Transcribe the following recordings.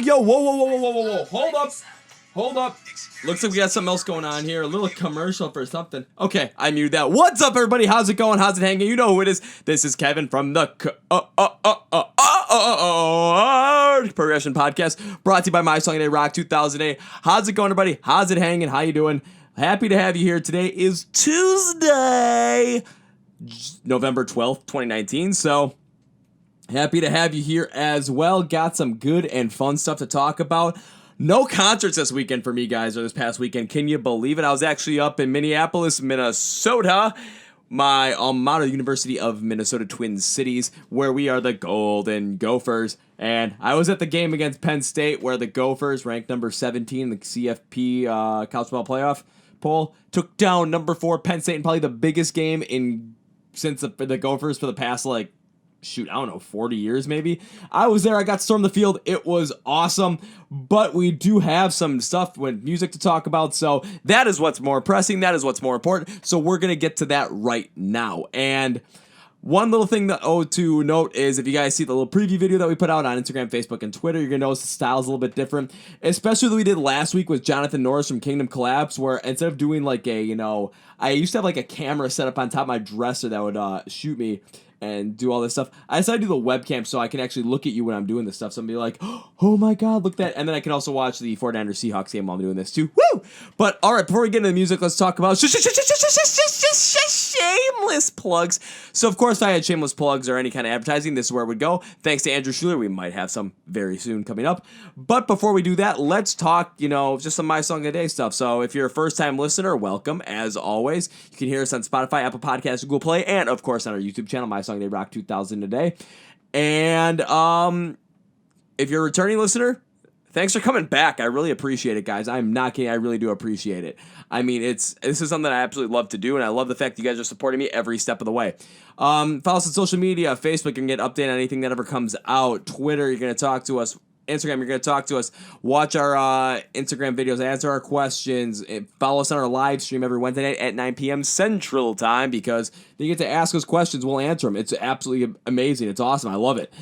Whoa, whoa, whoa, whoa, whoa, whoa, whoa. Hold up. Looks like we got something else going on here. A little commercial for something. Okay, I muted that. What's up, everybody? How's it going? How's it hanging? You know who it is. This is Kevin from the Progression Podcast, brought to you by My Song Day Rock 2008. How's it going, everybody? How's it hanging? How you doing? Happy to have you here. Today is Tuesday, November 12th, 2019. So happy to have you here as well. Got some good and fun stuff to talk about. No concerts this weekend for me, guys, or this past weekend. Can you believe it? I was actually up in Minneapolis, Minnesota, my alma mater, University of Minnesota Twin Cities, where we are the Golden Gophers. And I was at the game against Penn State, where the Gophers, ranked number 17 in the CFP college football playoff poll, took down number 4 Penn State in probably the biggest game since the Gophers for the past, 40 years maybe. I was there. I got to storm the field. It was awesome. But we do have some stuff with music to talk about. So that is what's more pressing. That is what's more important. So we're going to get to that right now. And one little thing to note is if you guys see the little preview video that we put out on Instagram, Facebook, and Twitter, you're going to notice the style's a little bit different. Especially that we did last week with Jonathan Norris from Kingdom Collapse, where instead of doing I used to have a camera set up on top of my dresser that would shoot me and do all this stuff. I decided to do the webcam so I can actually look at you when I'm doing this stuff. So I'm be like, oh my God, look at that. And then I can also watch the 49ers Seahawks game while I'm doing this too. Woo! But all right, before we get into the music, let's talk about shameless plugs. So of course, if I had shameless plugs or any kind of advertising, this is where it would go. Thanks to Andrew Schuler. We might have some very soon coming up. But before we do that, let's talk, just some My Song of the Day stuff. So if you're a first-time listener, welcome. As always, you can hear us on Spotify, Apple Podcasts, Google Play, and of course on our YouTube channel, My Song Day Rock 2000 today. And if you're a returning listener, thanks for coming back. I really appreciate it, guys. I'm not kidding. I really do appreciate it. I mean, this is something I absolutely love to do, and I love the fact that you guys are supporting me every step of the way. Follow us on social media. Facebook, you can get updated on anything that ever comes out. Twitter, you're going to talk to us. Instagram, you're going to talk to us. Watch our Instagram videos, answer our questions. Follow us on our live stream every Wednesday night at 9 p.m. Central Time, because you get to ask us questions. We'll answer them. It's absolutely amazing. It's awesome. I love it.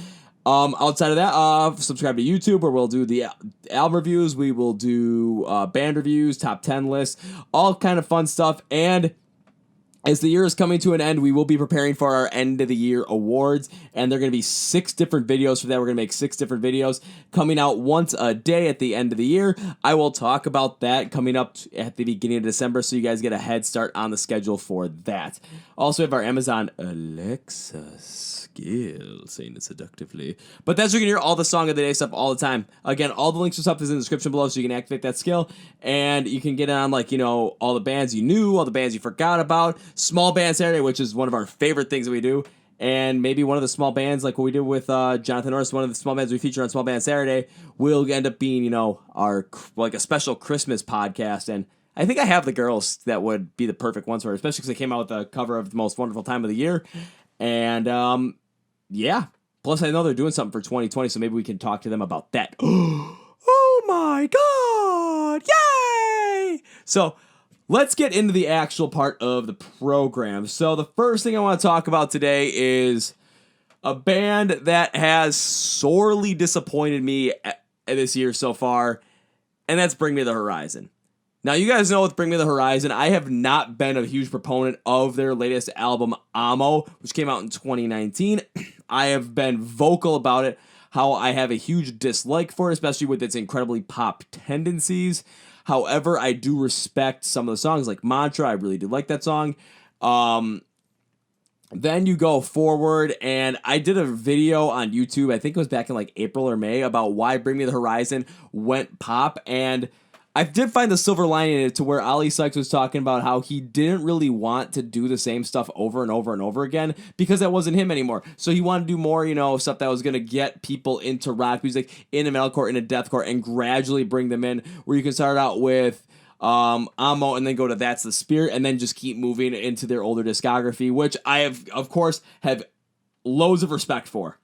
Outside of that, subscribe to YouTube, where we'll do the album reviews. We will do band reviews, top 10 lists, all kind of fun stuff. And as the year is coming to an end, we will be preparing for our end of the year awards, and there are going to be 6 different videos for that. We're going to make 6 different videos coming out once a day at the end of the year. I will talk about that coming up at the beginning of December, so you guys get a head start on the schedule for that. Also, we have our Amazon Alexa skill, saying it seductively. But that's where you can hear all the Song of the Day stuff all the time. Again, all the links and stuff is in the description below, so you can activate that skill, and you can get on all the bands you knew, all the bands you forgot about. Small Band Saturday, which is one of our favorite things that we do, and maybe one of the small bands, like what we did with Jonathan Norris, one of the small bands we feature on Small Band Saturday, will end up being, our a special Christmas podcast. And I think I have the girls that would be the perfect ones for it, especially because they came out with a cover of The Most Wonderful Time of the Year. And yeah, plus I know they're doing something for 2020, so maybe we can talk to them about that. Oh my God! Yay! So let's get into the actual part of the program. So the first thing I want to talk about today is a band that has sorely disappointed me this year so far, and that's Bring Me the Horizon. Now, you guys know with Bring Me the Horizon, I have not been a huge proponent of their latest album, Amo, which came out in 2019. I have been vocal about it, how I have a huge dislike for it, especially with its incredibly pop tendencies. However, I do respect some of the songs, like Mantra. I really do like that song. Then you go forward, and I did a video on YouTube, I think it was back in April or May, about why Bring Me the Horizon went pop, and I did find the silver lining in it, to where Ali Sykes was talking about how he didn't really want to do the same stuff over and over and over again, because that wasn't him anymore. So he wanted to do more, stuff that was going to get people into rock music, into metalcore, into deathcore, and gradually bring them in, where you can start out with Amo and then go to That's the Spirit, and then just keep moving into their older discography, which I of course have loads of respect for.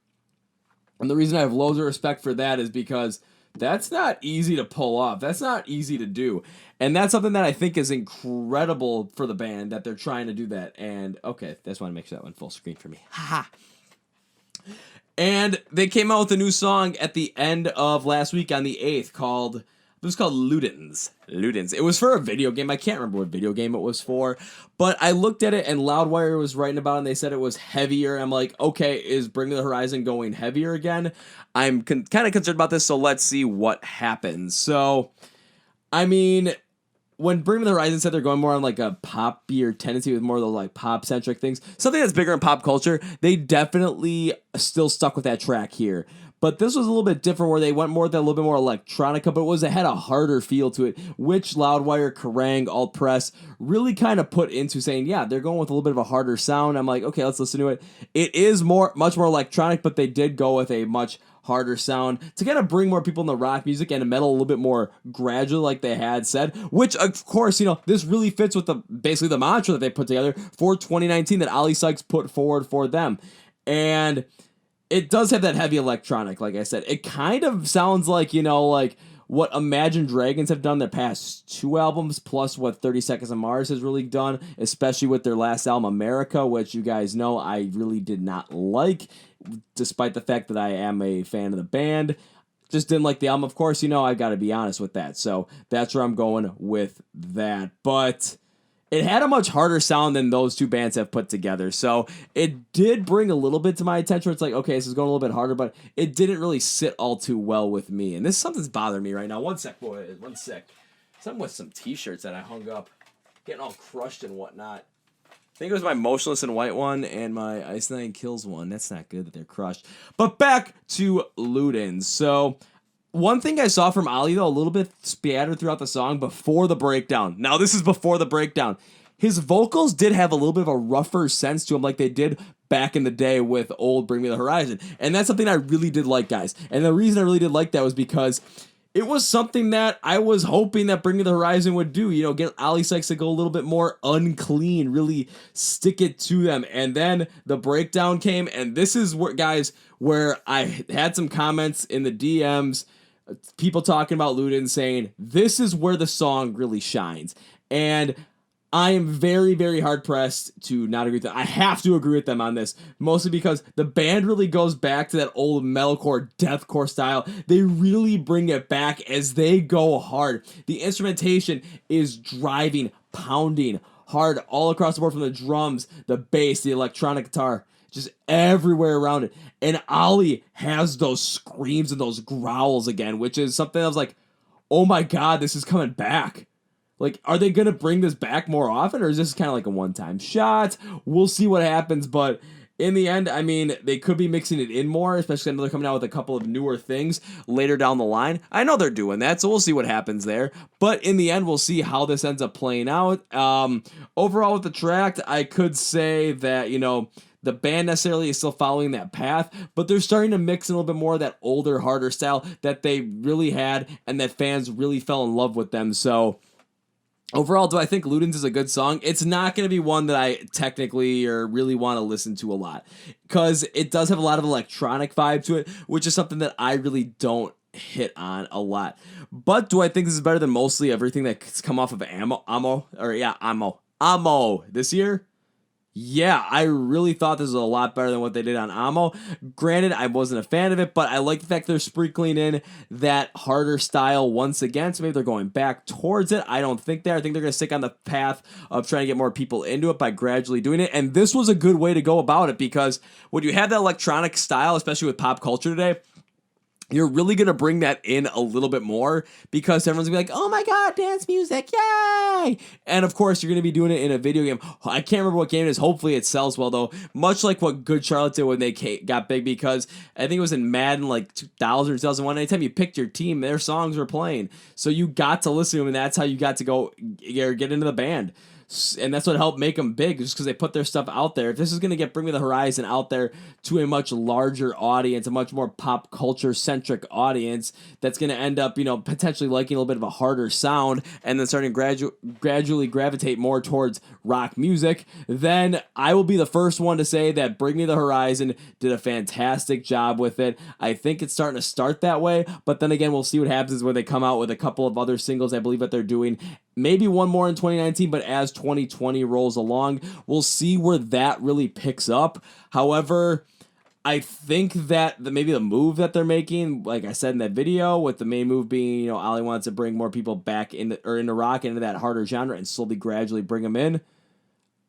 And the reason I have loads of respect for that is because that's not easy to pull off. That's not easy to do. And that's something that I think is incredible for the band, that they're trying to do that. And okay, I just want to make sure that went full screen for me. Haha. And they came out with a new song at the end of last week on the 8th it was called Ludens. Ludens. It was for a video game. I can't remember what video game it was for, but I looked at it and Loudwire was writing about it and they said it was heavier. I'm like, okay, is Bring Me the Horizon going heavier again? I'm kind of concerned about this, so let's see what happens. So, I mean, when Bring Me the Horizon said they're going more on like a poppier tendency with more of those like pop centric things, something that's bigger in pop culture, they definitely still stuck with that track here. But this was a little bit different where they went more with a little bit more electronica, but it had a harder feel to it, which Loudwire, Kerrang, Alt Press really kind of put into saying, yeah, they're going with a little bit of a harder sound. I'm like, okay, let's listen to it. It is much more electronic, but they did go with a much harder sound to kind of bring more people in the rock music and metal a little bit more gradual, like they had said, which of course, this really fits with basically the mantra that they put together for 2019 that Ali Sykes put forward for them. And it does have that heavy electronic, like I said. It kind of sounds like, like what Imagine Dragons have done their past 2 albums, plus what 30 Seconds of Mars has really done, especially with their last album, America, which you guys know I really did not like, despite the fact that I am a fan of the band. Just didn't like the album. Of course, I got to be honest with that. So that's where I'm going with that. But it had a much harder sound than those two bands have put together. So it did bring a little bit to my attention. It's like, okay, this is going a little bit harder, but it didn't really sit all too well with me. And something's bothering me right now. One sec, boys. One sec. Something with some t-shirts that I hung up, getting all crushed and whatnot. I think it was my Motionless in White one and my Ice Nine Kills one. That's not good that they're crushed. But back to Ludens. So one thing I saw from Ali, though, a little bit spattered throughout the song before the breakdown. Now, this is before the breakdown. His vocals did have a little bit of a rougher sense to him like they did back in the day with old Bring Me the Horizon. And that's something I really did like, guys. And the reason I really did like that was because it was something that I was hoping that Bring Me the Horizon would do. Get Ali Sykes to go a little bit more unclean, really stick it to them. And then the breakdown came, and this is where, guys, where I had some comments in the DMs, people talking about Ludens saying, this is where the song really shines. And I am very, very hard-pressed to not agree with them. I have to agree with them on this, mostly because the band really goes back to that old metalcore, deathcore style. They really bring it back as they go hard. The instrumentation is driving, pounding hard all across the board, from the drums, the bass, the electronic guitar, just everywhere around it. And Ali has those screams and those growls again, which is something I was like, oh my god, this is coming back. Like, are they going to bring this back more often, or is this kind of like a one-time shot? We'll see what happens, but in the end, I mean, they could be mixing it in more, especially when they're coming out with a couple of newer things later down the line. I know they're doing that, so we'll see what happens there. But in the end, we'll see how this ends up playing out. Overall, with the track, I could say that, the band necessarily is still following that path, but they're starting to mix in a little bit more of that older, harder style that they really had and that fans really fell in love with them. So overall, do I think Ludens is a good song? It's not going to be one that I technically or really want to listen to a lot, because it does have a lot of electronic vibe to it, which is something that I really don't hit on a lot. But do I think this is better than mostly everything that's come off of Ammo this year? Yeah, I really thought this was a lot better than what they did on Ammo. Granted, I wasn't a fan of it, but I like the fact they're sprinkling in that harder style once again, so maybe they're going back towards it. I don't think I think they're going to stick on the path of trying to get more people into it by gradually doing it, and this was a good way to go about it, because when you have that electronic style, especially with pop culture today, you're really going to bring that in a little bit more, because everyone's going to be like, oh my god, dance music, yay! And of course, you're going to be doing it in a video game. I can't remember what game it is. Hopefully it sells well, though. Much like what Good Charlotte did when they got big, because I think it was in Madden like 2000 or 2001. Anytime you picked your team, their songs were playing. So you got to listen to them, and that's how you got to go get into the band. And that's what helped make them big, just because they put their stuff out there. If this is going to get Bring Me the Horizon out there to a much larger audience, a much more pop culture centric audience, that's going to end up, potentially liking a little bit of a harder sound and then starting to gradually gravitate more towards rock music, then I will be the first one to say that Bring Me the Horizon did a fantastic job with it. I think it's starting to start that way, but then again, we'll see what happens when they come out with a couple of other singles I believe that they're doing. Maybe one more in 2019, but as 2020 rolls along, we'll see where that really picks up. However, I think that maybe the move that they're making, like I said in that video, with the main move being, Ollie wants to bring more people back into rock, into that harder genre, and slowly, gradually bring them in.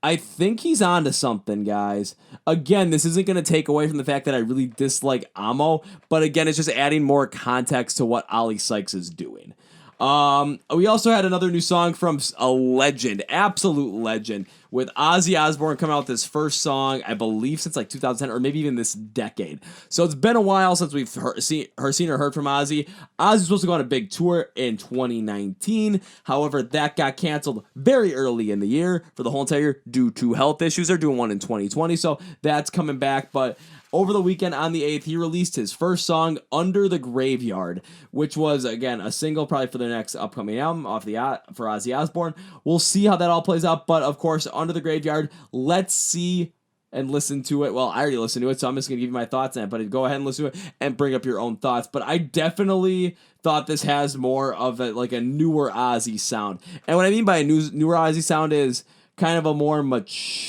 I think he's onto something, guys. Again, this isn't going to take away from the fact that I really dislike Amo, but again, it's just adding more context to what Ollie Sykes is doing. We also had another new song from a legend, absolute legend, with Ozzy Osbourne coming out with his first song, I believe, since like 2010 or maybe even this decade. So it's been a while since we've seen or heard from Ozzy. Ozzy's supposed to go on a big tour in 2019. However, that got canceled very early in the year for the whole entire year due to health issues. They're doing one in 2020, so that's coming back. But over the weekend on the 8th, he released his first song, Under the Graveyard, which was, again, a single probably for the next upcoming album for Ozzy Osbourne. We'll see how that all plays out, but of course, Under the Graveyard, let's see and listen to it. Well, I already listened to it, so I'm just going to give you my thoughts on it, but go ahead and listen to it and bring up your own thoughts. But I definitely thought this has more of a newer Ozzy sound. And what I mean by a newer Ozzy sound is kind of a more mature-ish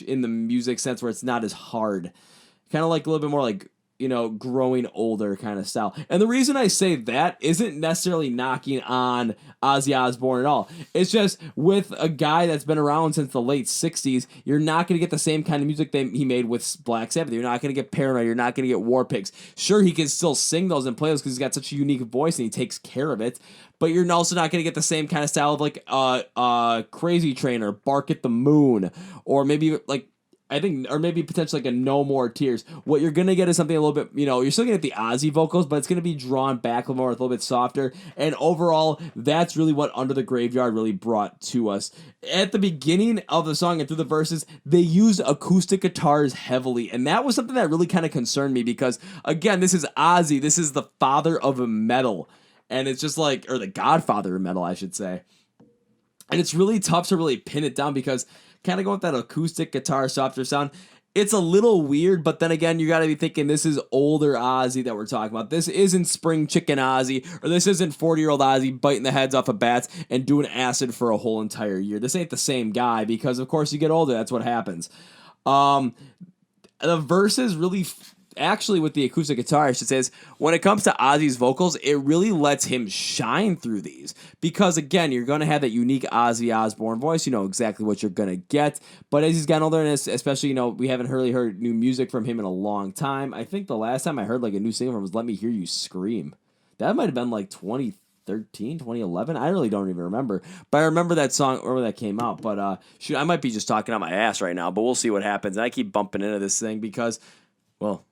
in the music sense where it's not as hard. Kind of like a little bit more like, growing older kind of style. And the reason I say that isn't necessarily knocking on Ozzy Osbourne at all. It's just with a guy that's been around since the late 60s, you're not going to get the same kind of music that he made with Black Sabbath. You're not going to get Paranoid. You're not going to get War Pigs. Sure, he can still sing those and play those because he's got such a unique voice and he takes care of it. But you're also not going to get the same kind of style of like Crazy Train or Bark at the Moon, or maybe like or maybe potentially like a No More Tears. What you're going to get is something a little bit, you're still going to get the Ozzy vocals, but it's going to be drawn back a little more, a little bit softer. And overall, that's really what Under the Graveyard really brought to us. At the beginning of the song and through the verses, they used acoustic guitars heavily. And that was something that really kind of concerned me because, again, this is Ozzy. This is the father of metal. And it's just like, or the godfather of metal, I should say. And it's really tough to really pin it down because kind of going with that acoustic guitar, softer sound, it's a little weird, but then again, you got to be thinking this is older Ozzy that we're talking about. This isn't Spring Chicken Ozzy, or this isn't 40-year-old Ozzy biting the heads off of bats and doing acid for a whole entire year. This ain't the same guy because, of course, you get older. That's what happens. The verses really... Actually, with the acoustic guitar, I should say, is when it comes to Ozzy's vocals, it really lets him shine through these. Because, again, you're going to have that unique Ozzy Osbourne voice. You know exactly what you're going to get. But as he's gotten older, and especially, we haven't really heard new music from him in a long time. I think the last time I heard, a new single from him was Let Me Hear You Scream. That might have been, 2013, 2011. I really don't even remember. But I remember that song, or that came out. But, shoot, I might be just talking out my ass right now. But we'll see what happens. And I keep bumping into this thing because, well...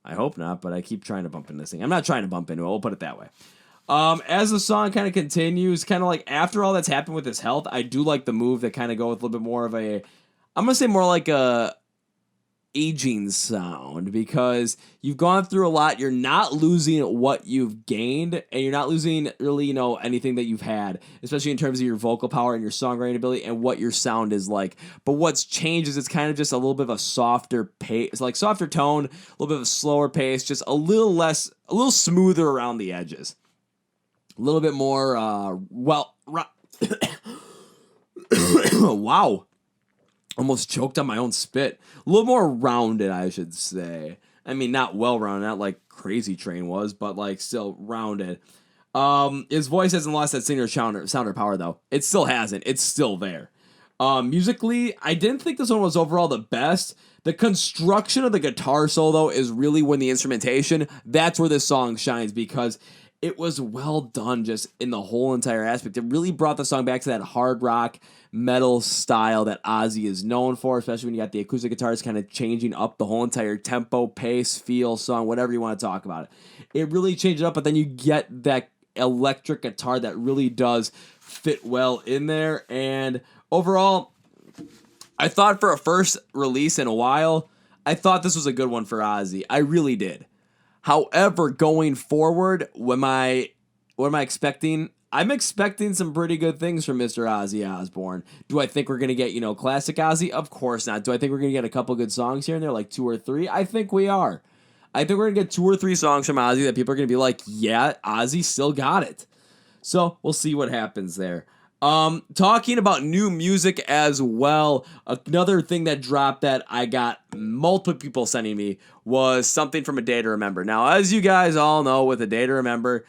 I hope not, but I keep trying to bump into this thing. I'm not trying to bump into it. We'll put it that way. As the song kind of continues, kind of after all that's happened with his health, I do like the move that kind of go with a little bit more of I'm going to say more like a aging sound because you've gone through a lot. You're not losing what you've gained, and you're not losing really, anything that you've had, especially in terms of your vocal power and your songwriting ability and what your sound is like. But what's changed is it's kind of just a little bit of a softer pace, softer tone, a little bit of a slower pace, just a little smoother around the edges. A little bit more, wow. Almost choked on my own spit. A little more rounded, I should say. I mean, not well-rounded, not like Crazy Train was, but still rounded. His voice hasn't lost that singer sounder power, though. It still hasn't. It's still there. Musically, I didn't think this one was overall the best. The construction of the guitar solo is really when the instrumentation, that's where this song shines because it was well done just in the whole entire aspect. It really brought the song back to that hard rock metal style that Ozzy is known for, especially when you got the acoustic guitars kind of changing up the whole entire tempo, pace, feel, song, whatever you want to talk about it. It really changed it up, but then you get that electric guitar that really does fit well in there. And overall, I thought for a first release in a while, I thought this was a good one for Ozzy. I really did. However, going forward, what am I expecting? I'm expecting some pretty good things from Mr. Ozzy Osbourne. Do I think we're going to get, classic Ozzy? Of course not. Do I think we're going to get a couple good songs here and there, like 2 or 3? I think we are. I think we're going to get 2 or 3 songs from Ozzy that people are going to be like, yeah, Ozzy still got it. So we'll see what happens there. Talking about new music as well, another thing that dropped that I got multiple people sending me was something from A Day to Remember. Now, as you guys all know, with A Day to Remember,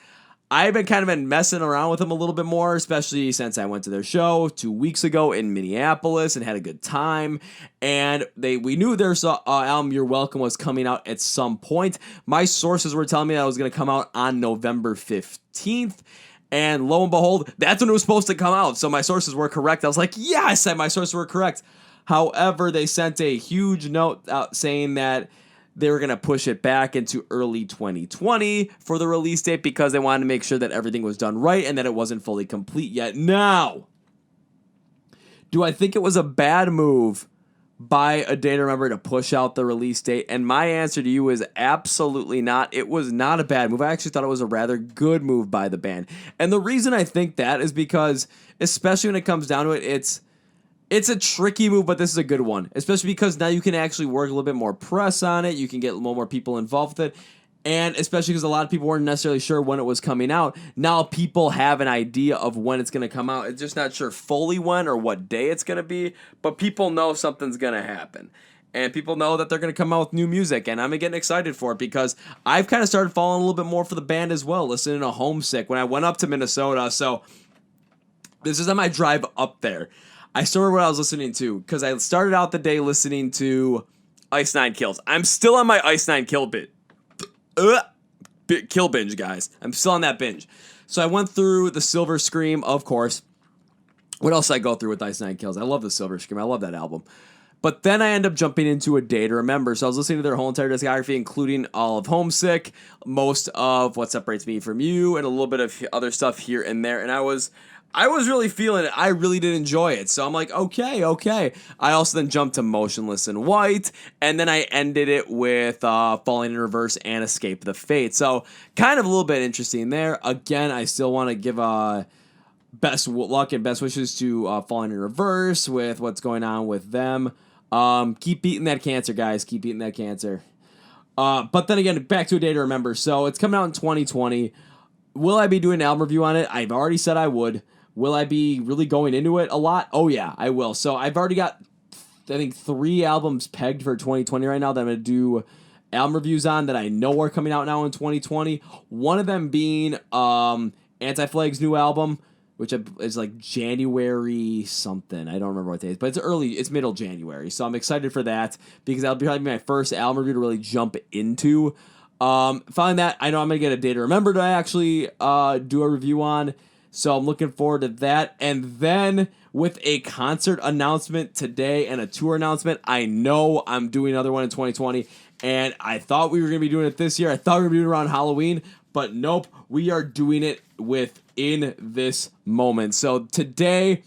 I've been kind of messing around with them a little bit more, especially since I went to their show 2 weeks ago in Minneapolis and had a good time. And we knew their album "You're Welcome" was coming out at some point. My sources were telling me that it was going to come out on November 15th. And lo and behold, that's when it was supposed to come out. So my sources were correct. I was like, yeah, I said my sources were correct. However, they sent a huge note out saying that they were going to push it back into early 2020 for the release date because they wanted to make sure that everything was done right and that it wasn't fully complete yet. Now, do I think it was a bad move by A Day to Remember to push out the release date? And my answer to you is absolutely not. It was not a bad move. I actually thought it was a rather good move by the band. And the reason I think that is because, especially when it comes down to it, it's a tricky move, but this is a good one. Especially because now you can actually work a little bit more press on it. You can get a little more people involved with it. And especially because a lot of people weren't necessarily sure when it was coming out. Now people have an idea of when it's going to come out. It's just not sure fully when or what day it's going to be. But people know something's going to happen. And people know that they're going to come out with new music. And I'm getting excited for it because I've kind of started falling a little bit more for the band as well. Listening to Homesick when I went up to Minnesota. So this is on my drive up there. I started what I was listening to because I started out the day listening to Ice Nine Kills. I'm still on my Ice Nine Kill binge, guys. I'm still on that binge. So I went through the Silver Scream, of course. What else did I go through with Ice Nine Kills? I love the Silver Scream. I love that album. But then I end up jumping into A Day to Remember. So I was listening to their whole entire discography, including all of Homesick, most of What Separates Me From You, and a little bit of other stuff here and there. And I was really feeling it. I really did enjoy it. So I'm like, okay. I also then jumped to Motionless in White, and then I ended it with Falling in Reverse and Escape the Fate. So kind of a little bit interesting there. Again, I still want to give best luck and best wishes to Falling in Reverse with what's going on with them. Keep beating that cancer, guys. Keep beating that cancer. But then again, back to A Day to Remember. So it's coming out in 2020. Will I be doing an album review on it? I've already said I would. Will I be really going into it a lot? Oh, yeah, I will. So I've already got, I think, 3 albums pegged for 2020 right now that I'm going to do album reviews on that I know are coming out now in 2020. One of them being Anti-Flag's new album, which is like January something. I don't remember what day it is, but it's middle January. So I'm excited for that because that'll be probably my first album review to really jump into. Following that, I know I'm going to get A Day to Remember to actually do a review on. So I'm looking forward to that. And then with a concert announcement today and a tour announcement, I know I'm doing another one in 2020. And I thought we were going to be doing it this year. I thought we were going to be doing it around Halloween. But nope, we are doing it within this moment. So today,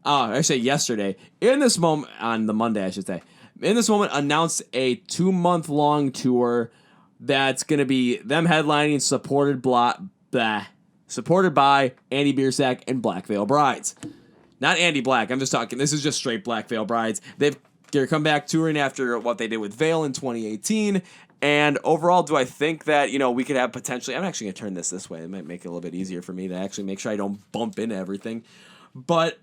actually yesterday, in this moment, on the Monday I should say, in this moment announced a 2-month-long tour that's going to be them headlining supported by Andy Biersack and Black Veil Brides. Not Andy Black, I'm just talking, this is just straight Black Veil Brides. They're come back touring after what they did with Veil in 2018. And overall, do I think that, we could have potentially, I'm actually going to turn this way. It might make it a little bit easier for me to actually make sure I don't bump into everything. But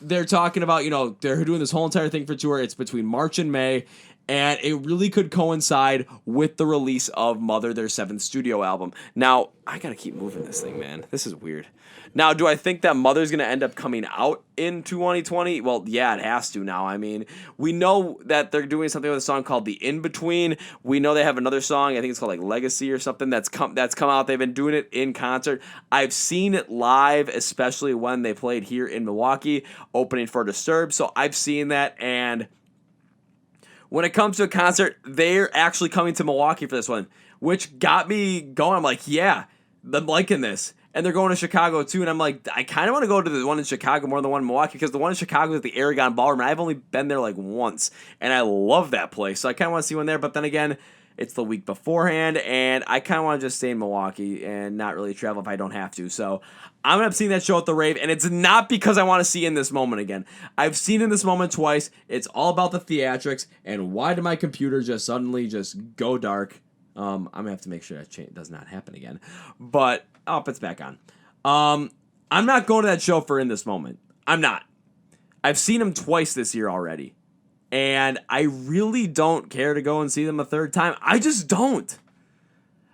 they're talking about, they're doing this whole entire thing for tour. It's between March and May. And it really could coincide with the release of Mother, their 7th studio album. Now, I got to keep moving this thing, man. This is weird. Now, do I think that Mother's going to end up coming out in 2020? Well, yeah, it has to now. I mean, we know that they're doing something with a song called The In-Between. We know they have another song, I think it's called like Legacy or something, that's come out. They've been doing it in concert. I've seen it live, especially when they played here in Milwaukee, opening for Disturbed. So I've seen that, and when it comes to a concert, they're actually coming to Milwaukee for this one, which got me going. I'm like, yeah, I'm liking this. And they're going to Chicago too, and I'm like, I kind of want to go to the one in Chicago more than the one in Milwaukee, because the one in Chicago is at the Aragon Ballroom, and I've only been there like once, and I love that place, so I kind of want to see one there. But then again, it's the week beforehand, and I kind of want to just stay in Milwaukee and not really travel if I don't have to. So I'm going to seeing that show at the Rave, and it's not because I want to see In This Moment again. I've seen In This Moment twice. It's all about the theatrics, and why did my computer just suddenly just go dark? I'm going to have to make sure that does not happen again. But, it's back on. I'm I'm not going to that show for In This Moment. I'm not. I've seen them twice this year already. And I really don't care to go and see them a third time. I just don't.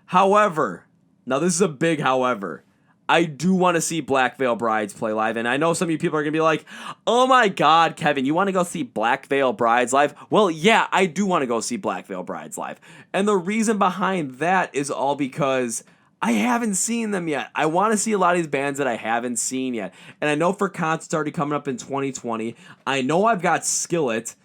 However, now this is a big however. I do want to see Black Veil Brides play live. And I know some of you people are going to be like, oh my God, Kevin, you want to go see Black Veil Brides live? Well, yeah, I do want to go see Black Veil Brides live. And the reason behind that is all because I haven't seen them yet. I want to see a lot of these bands that I haven't seen yet. And I know for concerts already coming up in 2020. I know I've got Skillet.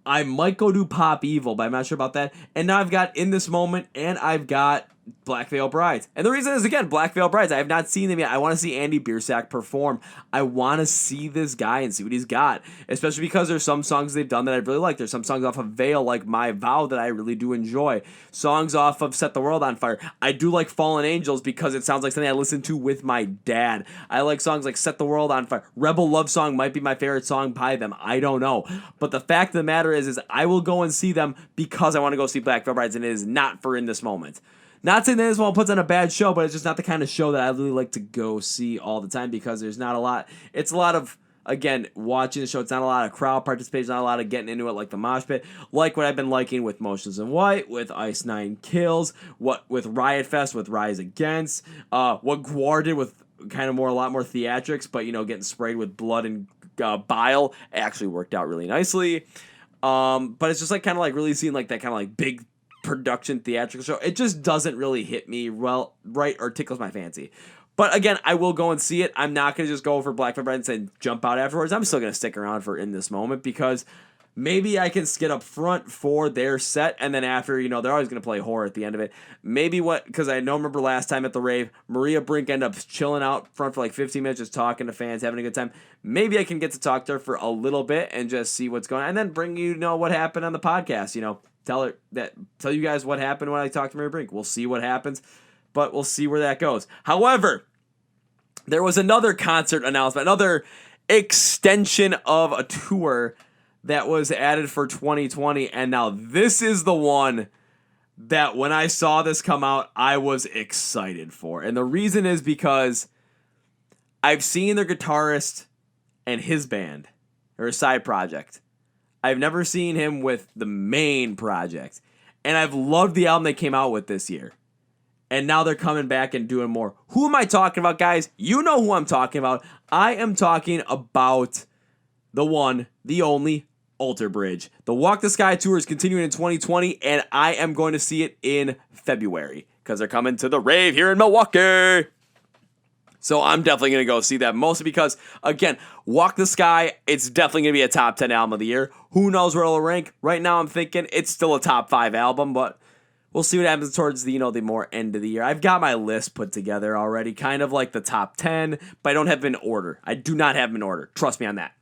I might go do Pop Evil, but I'm not sure about that. And now I've got In This Moment, and I've got Black Veil Brides. And the reason is, again, Black Veil Brides. I have not seen them yet. I want to see Andy Biersack perform. I want to see this guy and see what he's got, especially because there's some songs they've done that I really like. There's some songs off of Veil, like My Vow, that I really do enjoy. Songs off of Set the World on Fire. I do like Fallen Angels because it sounds like something I listen to with my dad. I like songs like Set the World on Fire. Rebel Love Song might be my favorite song by them. I don't know. But the fact of the matter is I will go and see them because I want to go see Black Veil Brides, and it is not for In This Moment. Not saying that this one puts on a bad show, but it's just not the kind of show that I really like to go see all the time because there's not a lot. It's a lot of, again, watching the show. It's not a lot of crowd participation, not a lot of getting into it like the mosh pit. Like what I've been liking with Motions in White, with Ice Nine Kills, with Riot Fest, with Rise Against, what Gwar did with kind of a lot more theatrics, but, getting sprayed with blood and bile actually worked out really nicely. But it's just like kind of like really seeing like that kind of like big production theatrical show. It just doesn't really hit me right or tickles my fancy. But again, I will go and see it. I'm not going to just go for Black Veil Brides and jump out afterwards. I'm still going to stick around for In This Moment because maybe I can skid up front for their set, and then after, they're always going to play horror at the end of it. Maybe because I remember last time at the rave, Maria Brink ended up chilling out front for like 15 minutes, just talking to fans, having a good time. Maybe I can get to talk to her for a little bit and just see what's going on, and then bring what happened on the podcast, Tell you guys what happened when I talked to Maria Brink. We'll see what happens, but we'll see where that goes. However, there was another concert announcement, another extension of a tour that was added for 2020, and now this is the one that when I saw this come out, I was excited for. And the reason is because I've seen their guitarist and his band, or a side project. I've never seen him with the main project. And I've loved the album they came out with this year. And now they're coming back and doing more. Who am I talking about, guys? You know who I'm talking about. I am talking about the one, the only, Alter Bridge. The Walk the Sky tour is continuing in 2020, and I am going to see it in February because they're coming to the rave here in Milwaukee. So I'm definitely going to go see that, mostly because, again, Walk the Sky, it's definitely going to be a top 10 album of the year. Who knows where it'll rank? Right now I'm thinking it's still a top 5 album, but we'll see what happens towards the, the more end of the year. I've got my list put together already, kind of like the top 10, but I don't have them in order. I do not have them in order. Trust me on that.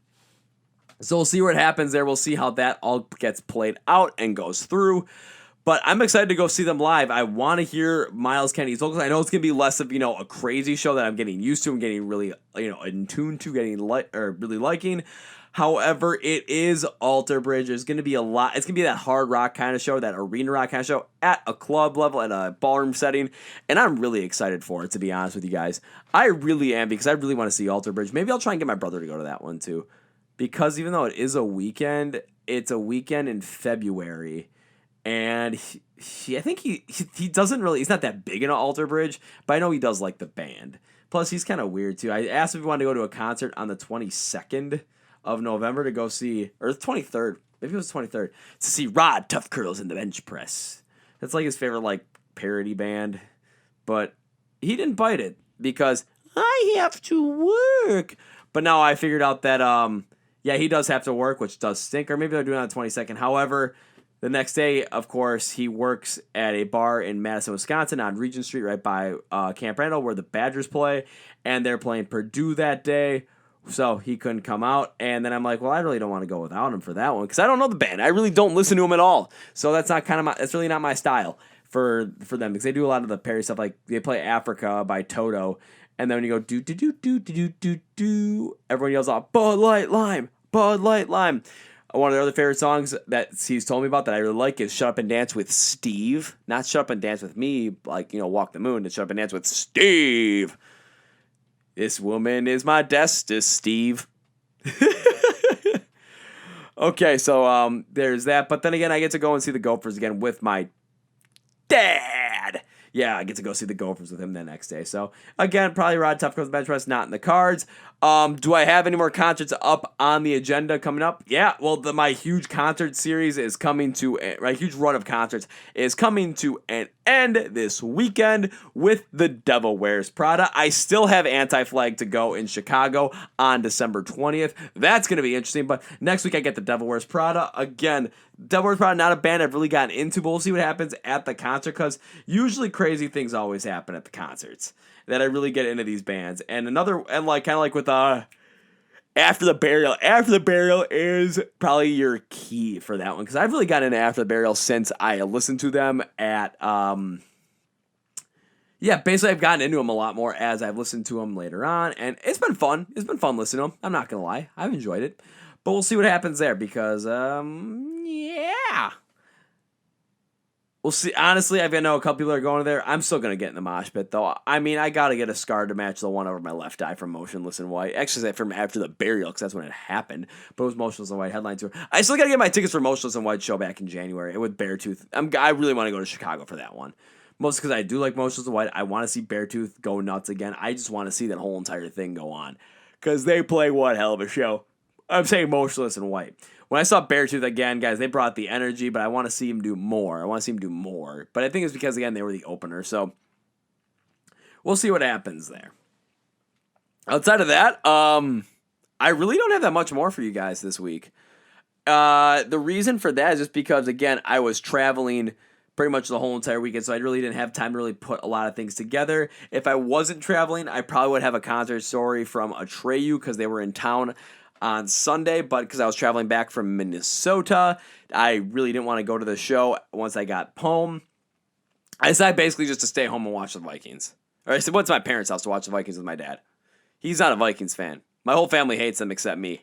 So we'll see what happens there. We'll see how that all gets played out and goes through. But I'm excited to go see them live. I want to hear Miles Kennedy's vocals. I know it's going to be less of, a crazy show that I'm getting used to and getting really, in tune to, really liking. However, it is Alter Bridge. There's going to be a lot. It's going to be that hard rock kind of show, that arena rock kind of show at a club level, at a ballroom setting. And I'm really excited for it, to be honest with you guys. I really am, because I really want to see Alter Bridge. Maybe I'll try and get my brother to go to that one too. Because even though it is a weekend, it's a weekend in February. And I think he doesn't really, he's not that big into Alter Bridge, but I know he does like the band. Plus, he's kind of weird too. I asked if he wanted to go to a concert on the 22nd of November to go see, or the 23rd, maybe it was 23rd, to see Rod Tough Curls in the Bench Press. That's like his favorite parody band. But he didn't bite it because I have to work. But now I figured out that, he does have to work, which does stink. Or maybe they're doing it on the 22nd. However, the next day, of course, he works at a bar in Madison, Wisconsin on Regent Street right by Camp Randall where the Badgers play. And they're playing Purdue that day. So he couldn't come out. And then I'm like, well, I really don't want to go without him for that one because I don't know the band. I really don't listen to him at all. So that's not that's really not my style for them because they do a lot of the Perry stuff. Like they play Africa by Toto. And then when you go do do do do do do do, everyone yells out Bud Light Lime, Bud Light Lime. One of their other favorite songs that he's told me about that I really like is Shut Up and Dance with Steve. Not Shut Up and Dance with Me, Walk the Moon. It's Shut Up and Dance with Steve. This woman is my Destis, Steve. Okay, so there's that. But then again, I get to go and see the Gophers again with my dad. Yeah, I get to go see the Gophers with him the next day. So, again, probably Rod Tough goes bench press, not in the cards. Do I have any more concerts up on the agenda coming up? Yeah, well, my huge concert series is coming to, my huge run of concerts is coming to an end this weekend with The Devil Wears Prada. I still have Anti-Flag to go in Chicago on December 20th. That's going to be interesting, but next week I get The Devil Wears Prada. Again, Devil Wears Prada, not a band I've really gotten into, but we'll see what happens at the concert, because usually crazy things always happen at the concerts that I really get into these bands. And kind of like with After the Burial. After the Burial is probably your key for that one, because I've really gotten into After the Burial since I listened to them at basically I've gotten into them a lot more as I've listened to them later on, and it's been fun. It's been fun listening to them. I'm not gonna lie, I've enjoyed it, but we'll see what happens there, because we'll see. Honestly, I've know a couple people are going there. I'm still going to get in the mosh pit, though. I mean, I got to get a scar to match the one over my left eye from Motionless in White. Actually, from After the Burial, because that's when it happened. But it was Motionless in White headline tour. I still got to get my tickets for Motionless in White show back in January with Beartooth. I really want to go to Chicago for that one. Mostly because I do like Motionless in White. I want to see Beartooth go nuts again. I just want to see that whole entire thing go on, because they play one hell of a show. I'm saying Motionless in White. When I saw Beartooth again, guys, they brought the energy, but I want to see him do more. But I think it's because, again, they were the opener. So we'll see what happens there. Outside of that, I really don't have that much more for you guys this week. The reason for that is just because, again, I was traveling pretty much the whole entire weekend, so I really didn't have time to really put a lot of things together. If I wasn't traveling, I probably would have a concert story from Atreyu, because they were in town on Sunday, but because I was traveling back from Minnesota, I really didn't want to go to the show once I got home. I decided basically just to stay home and watch the Vikings. Or I said, went to my parents' house to watch the Vikings with my dad. He's not a Vikings fan. My whole family hates them except me.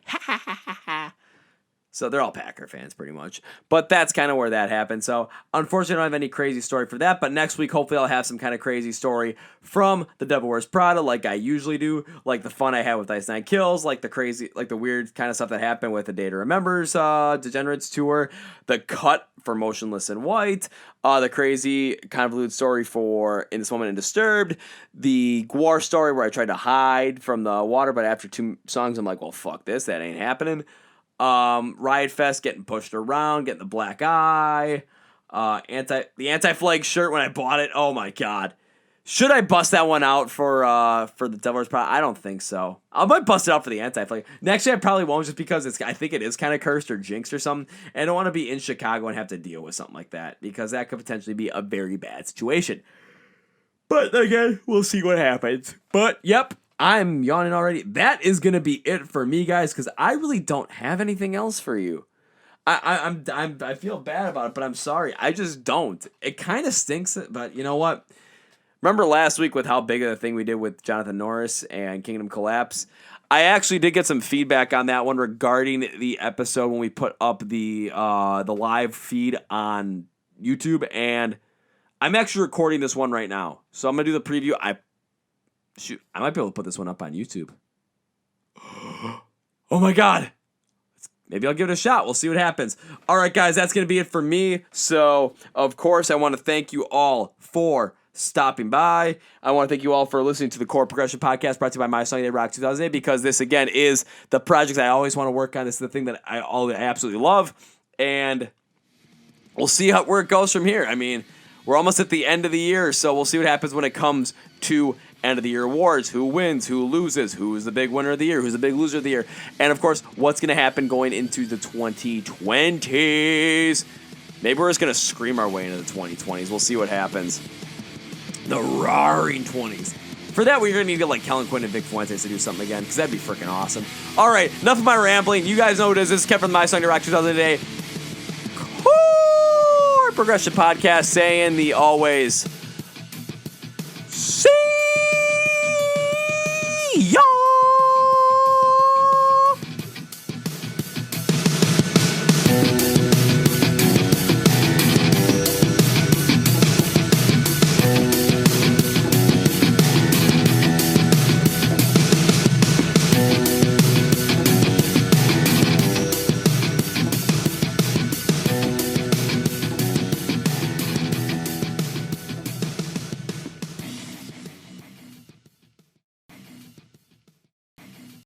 So they're all Packer fans pretty much. But that's kind of where that happened. So unfortunately, I don't have any crazy story for that. But next week, hopefully, I'll have some kind of crazy story from The Devil Wears Prada, like I usually do. Like the fun I had with Ice Nine Kills, like the weird kind of stuff that happened with the Day to Remember's Degenerates tour, the cut for Motionless in White, the crazy convoluted story for In This Moment and Disturbed, the Gwar story where I tried to hide from the water, but after 2 songs, I'm like, well, fuck this, that ain't happening. Riot Fest getting pushed around, getting the black eye, the anti-flag shirt when I bought it. Oh my god. Should I bust that one out for the Devil Wears Prada? I don't think so. I might bust it out for the anti-flag. Next year I probably won't, just because I think it is kind of cursed or jinxed or something. And I don't want to be in Chicago and have to deal with something like that, because that could potentially be a very bad situation. But again, we'll see what happens. But yep, I'm yawning already. That is going to be it for me, guys, because I really don't have anything else for you. I feel bad about it, but I'm sorry. I just don't. It kind of stinks, but you know what? Remember last week with how big of a thing we did with Jonathan Norris and Kingdom Collapse? I actually did get some feedback on that one regarding the episode when we put up the live feed on YouTube, and I'm actually recording this one right now. So I'm going to do the preview. I might be able to put this one up on YouTube. Oh my god. Maybe I'll give it a shot. We'll see what happens. All right, guys, that's going to be it for me. So, of course, I want to thank you all for stopping by. I want to thank you all for listening to the Chord Progression Podcast, brought to you by My Song Day Rock 2008, because this, again, is the project I always want to work on. This is the thing that I absolutely love, and we'll see where it goes from here. I mean, we're almost at the end of the year, so we'll see what happens when it comes to end of the year awards, who wins, who loses, who is the big winner of the year, who's the big loser of the year, and of course, what's going to happen going into the 2020s. Maybe we're just going to scream our way into the 2020s. We'll see what happens. The roaring 20s. For that, we're going to need to get like Kellen Quinn and Vic Fuentes to do something again, because that'd be freaking awesome. All right, enough of my rambling. You guys know what it is. This is Kev from My Song Rock 2008 Chord Progression Podcast, saying the always